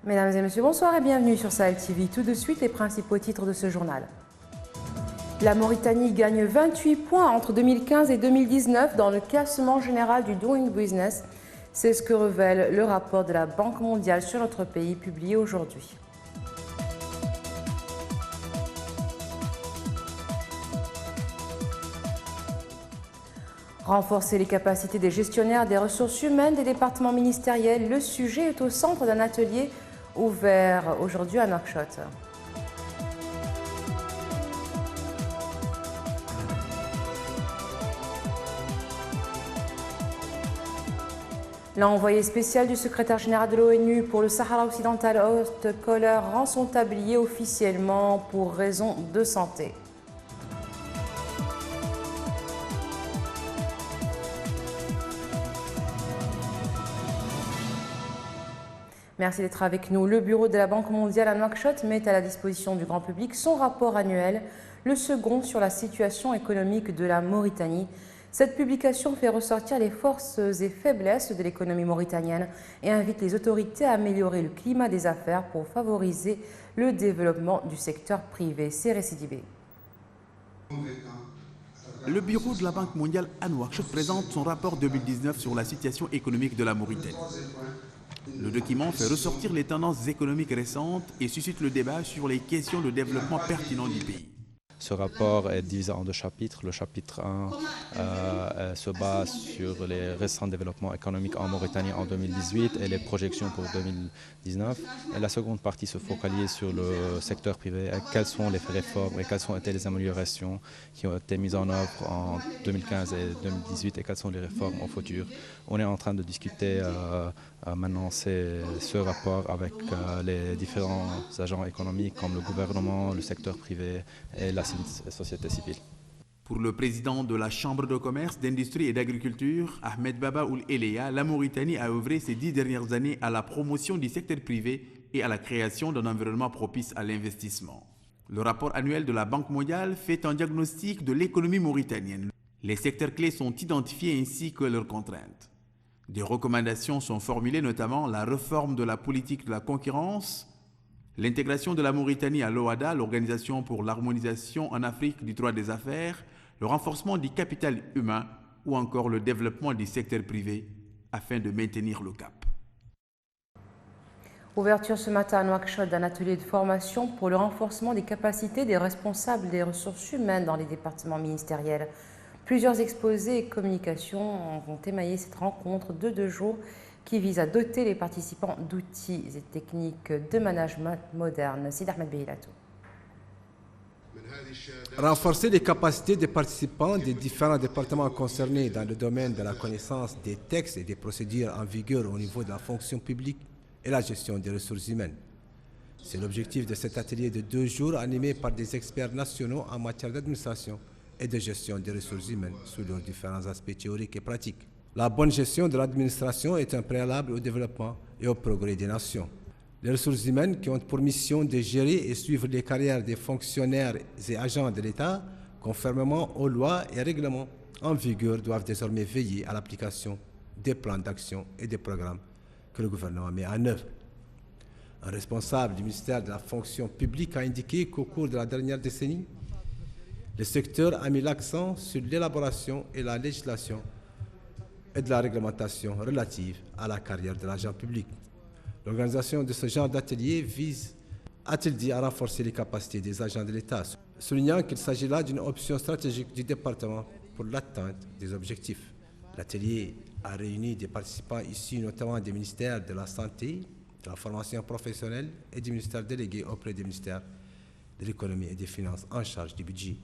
Mesdames et messieurs, bonsoir et bienvenue sur Sahel TV. Tout de suite, les principaux titres de ce journal. La Mauritanie gagne 28 points entre 2015 et 2019 dans le classement général du Doing Business. C'est ce que révèle le rapport de la Banque mondiale sur notre pays publié aujourd'hui. Renforcer les capacités des gestionnaires des ressources humaines des départements ministériels, le sujet est au centre d'un atelier ouvert aujourd'hui à Nouakchott. L'envoyé spécial du secrétaire général de l'ONU pour le Sahara occidental, Host Kohler, rend son tablier officiellement pour raison de santé. Merci d'être avec nous. Le bureau de la Banque mondiale à Nouakchott met à la disposition du grand public son rapport annuel, le second sur la situation économique de la Mauritanie. Cette publication fait ressortir les forces et faiblesses de l'économie mauritanienne et invite les autorités à améliorer le climat des affaires pour favoriser le développement du secteur privé. C'est récidivé. Le bureau de la Banque mondiale à Nouakchott présente son rapport 2019 sur la situation économique de la Mauritanie. Le document fait ressortir les tendances économiques récentes et suscite le débat sur les questions de développement pertinents du pays. Ce rapport est divisé en deux chapitres. Le chapitre 1 se base sur les récents développements économiques en Mauritanie en 2018 et les projections pour 2019. Et la seconde partie se focalise sur le secteur privé, et quelles sont les réformes et quelles ont été les améliorations qui ont été mises en œuvre en 2015 et 2018 et quelles sont les réformes au futur. On est en train de discuter maintenant ce rapport avec les différents agents économiques comme le gouvernement, le secteur privé et la société civile. Pour le président de la Chambre de commerce, d'industrie et d'agriculture, Ahmed Baba Ould Eleya, la Mauritanie a œuvré ces 10 dernières années à la promotion du secteur privé et à la création d'un environnement propice à l'investissement. Le rapport annuel de la Banque mondiale fait un diagnostic de l'économie mauritanienne. Les secteurs clés sont identifiés ainsi que leurs contraintes. Des recommandations sont formulées, notamment la réforme de la politique de la concurrence, l'intégration de la Mauritanie à l'OHADA, l'Organisation pour l'harmonisation en Afrique du droit des affaires, le renforcement du capital humain ou encore le développement du secteur privé afin de maintenir le cap. Ouverture ce matin à Nouakchott d'un atelier de formation pour le renforcement des capacités des responsables des ressources humaines dans les départements ministériels. Plusieurs exposés et communications vont émailler cette rencontre de 2 jours qui vise à doter les participants d'outils et techniques de management modernes. Sid Ahmed Beilatou. Renforcer les capacités des participants des différents départements concernés dans le domaine de la connaissance des textes et des procédures en vigueur au niveau de la fonction publique et la gestion des ressources humaines. C'est l'objectif de cet atelier de 2 jours animé par des experts nationaux en matière d'administration et de gestion des ressources humaines sous leurs différents aspects théoriques et pratiques. La bonne gestion de l'administration est un préalable au développement et au progrès des nations. Les ressources humaines qui ont pour mission de gérer et suivre les carrières des fonctionnaires et agents de l'État, conformément aux lois et règlements en vigueur, doivent désormais veiller à l'application des plans d'action et des programmes que le gouvernement met en œuvre. Un responsable du ministère de la fonction publique a indiqué qu'au cours de la dernière décennie, le secteur a mis l'accent sur l'élaboration et la législation et de la réglementation relative à la carrière de l'agent public. L'organisation de ce genre d'atelier vise, a-t-il dit, à renforcer les capacités des agents de l'État, soulignant qu'il s'agit là d'une option stratégique du département pour l'atteinte des objectifs. L'atelier a réuni des participants issus notamment des ministères de la Santé, de la formation professionnelle et du ministère délégué auprès des ministères de l'économie et des finances en charge du budget.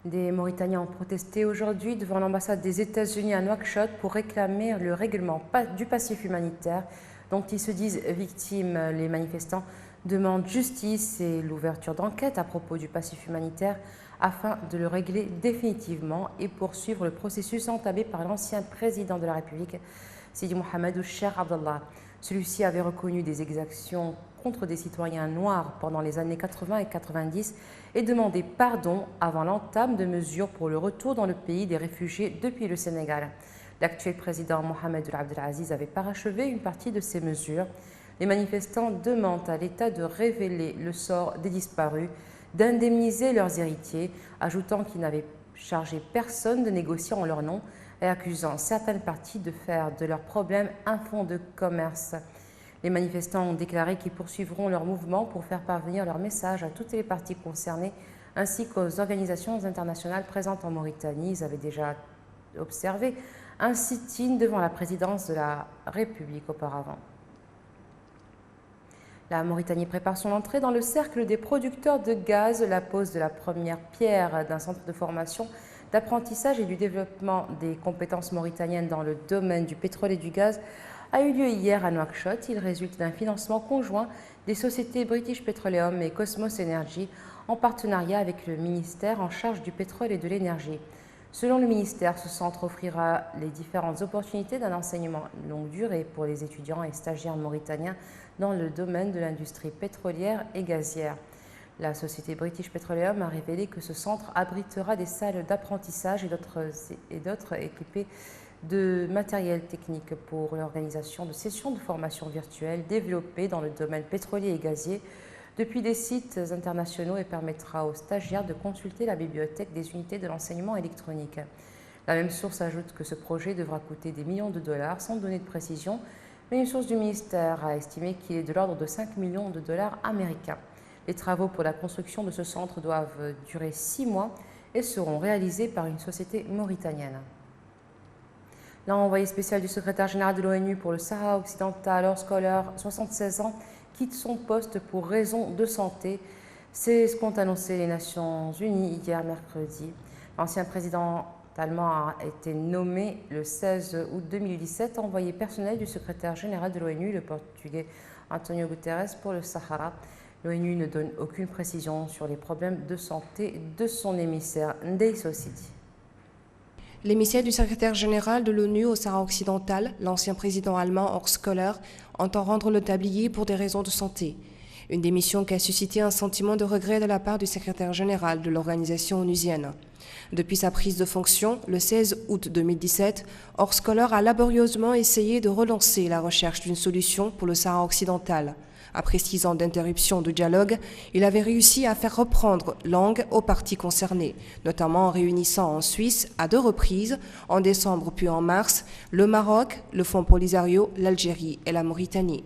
Des Mauritaniens ont protesté aujourd'hui devant l'ambassade des États-Unis à Nouakchott pour réclamer le règlement du passif humanitaire dont ils se disent victimes. Les manifestants demandent justice et l'ouverture d'enquête à propos du passif humanitaire afin de le régler définitivement et poursuivre le processus entamé par l'ancien président de la République, Sidi Mohamed Cheikh Abdallah. Celui-ci avait reconnu des exactions contre des citoyens noirs pendant les années 80 et 90 et demandé pardon avant l'entame de mesures pour le retour dans le pays des réfugiés depuis le Sénégal. L'actuel président Mohamed Ould Abdelaziz avait parachevé une partie de ces mesures. Les manifestants demandent à l'État de révéler le sort des disparus, d'indemniser leurs héritiers, ajoutant qu'ils n'avaient chargé personne de négocier en leur nom et accusant certaines parties de faire de leurs problèmes un fonds de commerce. Les manifestants ont déclaré qu'ils poursuivront leur mouvement pour faire parvenir leur message à toutes les parties concernées ainsi qu'aux organisations internationales présentes en Mauritanie. Ils avaient déjà observé un sit-in devant la présidence de la République auparavant. La Mauritanie prépare son entrée dans le cercle des producteurs de gaz. La pose de la première pierre d'un centre de formation, d'apprentissage et du développement des compétences mauritaniennes dans le domaine du pétrole et du gaz a eu lieu hier à Nouakchott. Il résulte d'un financement conjoint des sociétés British Petroleum et Cosmos Energy en partenariat avec le ministère en charge du pétrole et de l'énergie. Selon le ministère, ce centre offrira les différentes opportunités d'un enseignement longue durée pour les étudiants et stagiaires mauritaniens dans le domaine de l'industrie pétrolière et gazière. La société British Petroleum a révélé que ce centre abritera des salles d'apprentissage et d'autres équipés de matériel technique pour l'organisation de sessions de formation virtuelles développées dans le domaine pétrolier et gazier depuis des sites internationaux et permettra aux stagiaires de consulter la bibliothèque des unités de l'enseignement électronique. La même source ajoute que ce projet devra coûter des millions de dollars sans donner de précision, mais une source du ministère a estimé qu'il est de l'ordre de 5 millions de dollars américains. Les travaux pour la construction de ce centre doivent durer 6 mois et seront réalisés par une société mauritanienne. L'envoyé spécial du secrétaire général de l'ONU pour le Sahara occidental, Horst Köhler, 76 ans, quitte son poste pour raison de santé. C'est ce qu'ont annoncé les Nations Unies hier mercredi. L'ancien président allemand a été nommé le 16 août 2017 envoyé personnel du secrétaire général de l'ONU, le portugais Antonio Guterres, pour le Sahara. L'ONU ne donne aucune précision sur les problèmes de santé de son émissaire, Ndeye Sosidi. L'émissaire du secrétaire général de l'ONU au Sahara occidental, l'ancien président allemand Horst Köhler, entend rendre le tablier pour des raisons de santé. Une démission qui a suscité un sentiment de regret de la part du secrétaire général de l'organisation onusienne. Depuis sa prise de fonction, le 16 août 2017, Horst Köhler a laborieusement essayé de relancer la recherche d'une solution pour le Sahara occidental. Après 6 ans d'interruption de dialogue, il avait réussi à faire reprendre langue aux parties concernées, notamment en réunissant en Suisse, à 2 reprises, en décembre puis en mars, le Maroc, le Fonds Polisario, l'Algérie et la Mauritanie.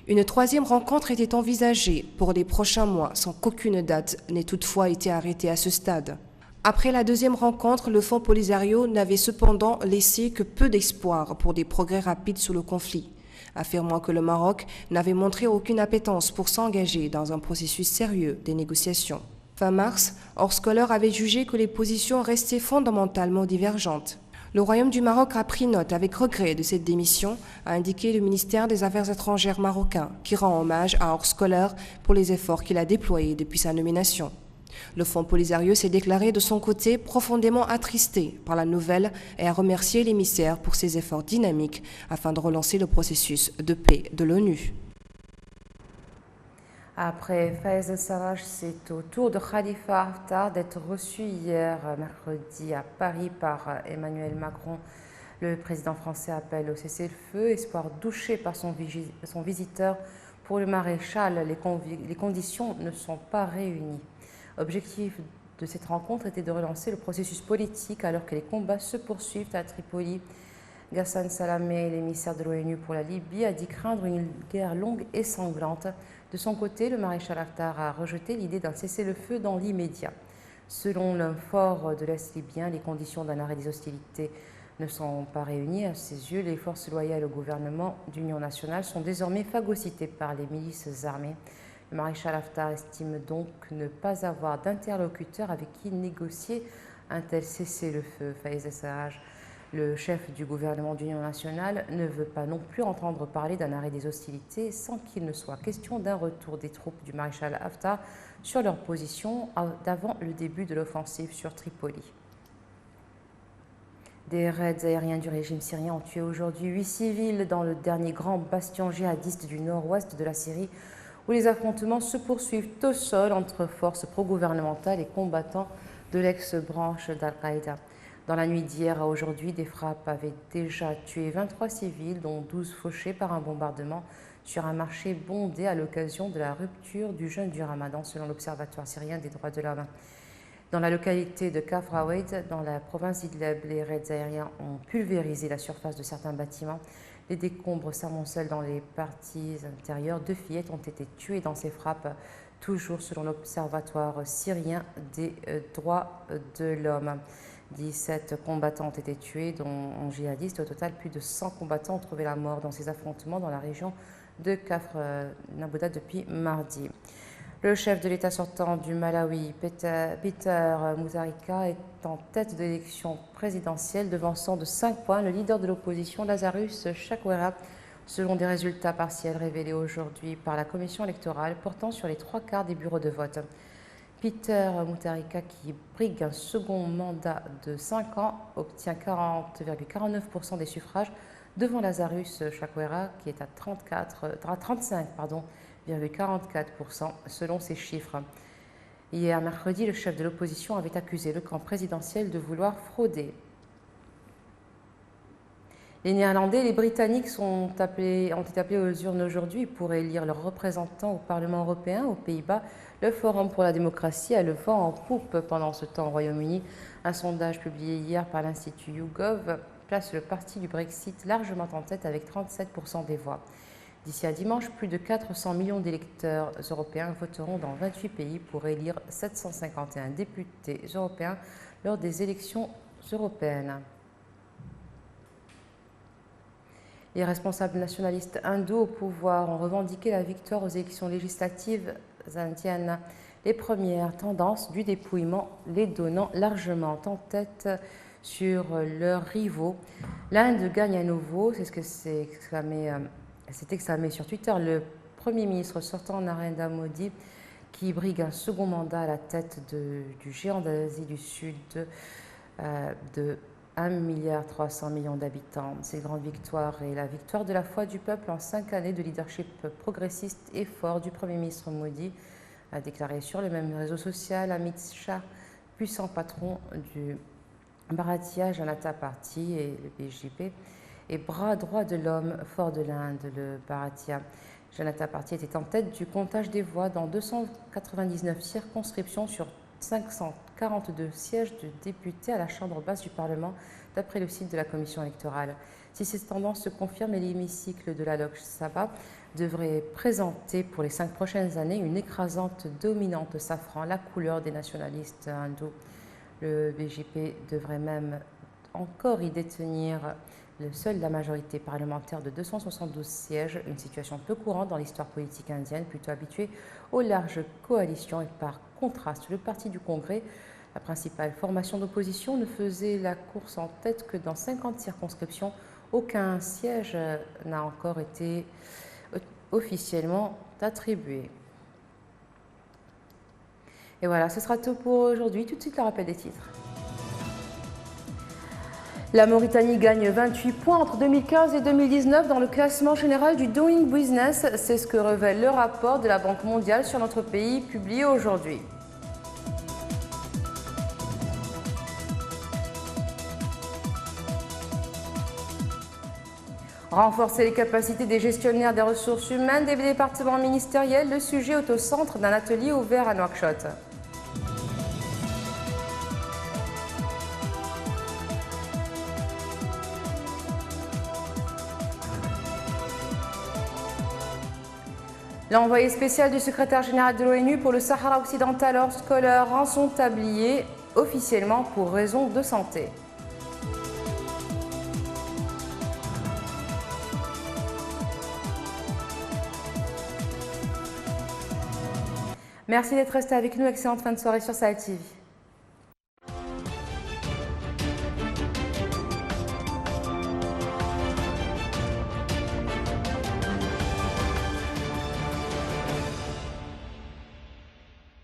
Une 3e rencontre était envisagée pour les prochains mois, sans qu'aucune date n'ait toutefois été arrêtée à ce stade. Après la 2e rencontre, le Fonds Polisario n'avait cependant laissé que peu d'espoir pour des progrès rapides sur le conflit, affirmant que le Maroc n'avait montré aucune appétence pour s'engager dans un processus sérieux des négociations. Fin mars, Horst Köhler avait jugé que les positions restaient fondamentalement divergentes. Le Royaume du Maroc a pris note avec regret de cette démission, a indiqué le ministère des Affaires étrangères marocain, qui rend hommage à Horst Köhler pour les efforts qu'il a déployés depuis sa nomination. Le Fonds Polisario s'est déclaré de son côté profondément attristé par la nouvelle et a remercié l'émissaire pour ses efforts dynamiques afin de relancer le processus de paix de l'ONU. Après Fayez el-Sarraj, c'est au tour de Khalifa Haftar d'être reçu hier mercredi à Paris par Emmanuel Macron. Le président français appelle au cessez-le-feu, espoir douché par son visiteur. Pour le maréchal, les conditions ne sont pas réunies. Objectif de cette rencontre était de relancer le processus politique alors que les combats se poursuivent à Tripoli. Ghassan Salamé, l'émissaire de l'ONU pour la Libye, a dit craindre une guerre longue et sanglante. De son côté, le maréchal Haftar a rejeté l'idée d'un cessez-le-feu dans l'immédiat. Selon l'homme fort de l'Est libyen, les conditions d'un arrêt des hostilités ne sont pas réunies. À ses yeux, les forces loyales au gouvernement d'union nationale sont désormais phagocytées par les milices armées. Le maréchal Haftar estime donc ne pas avoir d'interlocuteur avec qui négocier un tel cessez-le-feu. Fayez el-Sarraj, le chef du gouvernement d'union nationale, ne veut pas non plus entendre parler d'un arrêt des hostilités sans qu'il ne soit question d'un retour des troupes du maréchal Haftar sur leur position d'avant le début de l'offensive sur Tripoli. Des raids aériens du régime syrien ont tué aujourd'hui 8 civils dans le dernier grand bastion djihadiste du nord-ouest de la Syrie, où les affrontements se poursuivent au sol entre forces pro-gouvernementales et combattants de l'ex-branche d'Al-Qaïda. Dans la nuit d'hier à aujourd'hui, des frappes avaient déjà tué 23 civils, dont 12 fauchés par un bombardement sur un marché bondé à l'occasion de la rupture du jeûne du Ramadan, selon l'Observatoire syrien des droits de l'homme. Dans la localité de Kafr Awaid, dans la province d'Idlib, les raids aériens ont pulvérisé la surface de certains bâtiments. Les décombres s'amoncellent dans les parties intérieures. 2 fillettes ont été tuées dans ces frappes, toujours selon l'Observatoire syrien des droits de l'homme. 17 combattants ont été tués, dont un djihadiste. Au total, plus de 100 combattants ont trouvé la mort dans ces affrontements dans la région de Kafr Nabouda depuis mardi. Le chef de l'État sortant du Malawi, Peter Mutharika, est en tête de l'élection présidentielle, devançant de 5 points le leader de l'opposition, Lazarus Chakwera, selon des résultats partiels révélés aujourd'hui par la commission électorale portant sur les 3/4 des bureaux de vote. Peter Mutharika, qui brigue un second mandat de 5 ans, obtient 40,49% des suffrages devant Lazarus Chakwera, qui est à 35,44% selon ces chiffres. Hier mercredi, le chef de l'opposition avait accusé le camp présidentiel de vouloir frauder. Les Néerlandais et les Britanniques ont été appelés aux urnes aujourd'hui pour élire leurs représentants au Parlement européen. Aux Pays-Bas, le Forum pour la démocratie a le vent en poupe pendant ce temps au Royaume-Uni. Un sondage publié hier par l'Institut YouGov place le parti du Brexit largement en tête avec 37% des voix. D'ici à dimanche, plus de 400 millions d'électeurs européens voteront dans 28 pays pour élire 751 députés européens lors des élections européennes. Les responsables nationalistes hindous au pouvoir ont revendiqué la victoire aux élections législatives indiennes. Les premières tendances du dépouillement les donnant largement en tête sur leurs rivaux. L'Inde gagne à nouveau, c'est ce que s'est exclamé sur Twitter le Premier ministre sortant Narendra Modi, qui brigue un second mandat à la tête du géant d'Asie du Sud de 1,3 milliard d'habitants. Cette grande victoire est la victoire de la foi du peuple en 5 années de leadership progressiste et fort du Premier ministre Modi, a déclaré sur le même réseau social Amit Shah, puissant patron du Bharatiya Janata Party et le BJP, et bras droit de l'homme fort de l'Inde. Le Bharatiya Janata Party était en tête du comptage des voix dans 299 circonscriptions sur 542 sièges de députés à la Chambre basse du Parlement, d'après le site de la Commission électorale. Si ces tendances se confirment, l'hémicycle de la Lok Sabha devrait présenter pour les 5 prochaines années une écrasante dominante safran, la couleur des nationalistes hindous. Le BJP devrait même encore y détenir seule la majorité parlementaire de 272 sièges, une situation peu courante dans l'histoire politique indienne, plutôt habituée aux larges coalitions. Et par contraste, le Parti du Congrès, la principale formation d'opposition, ne faisait la course en tête que dans 50 circonscriptions. Aucun siège n'a encore été officiellement attribué. Et voilà, ce sera tout pour aujourd'hui. Tout de suite, le rappel des titres. La Mauritanie gagne 28 points entre 2015 et 2019 dans le classement général du Doing Business. C'est ce que révèle le rapport de la Banque mondiale sur notre pays publié aujourd'hui. Renforcer les capacités des gestionnaires des ressources humaines des départements ministériels, le sujet est au centre d'un atelier ouvert à Nouakchott. L'envoyé spécial du secrétaire général de l'ONU pour le Sahara occidental, Horst Köhler, rend son tablier officiellement pour raison de santé. Merci d'être resté avec nous. Excellente fin de soirée sur Sahel TV.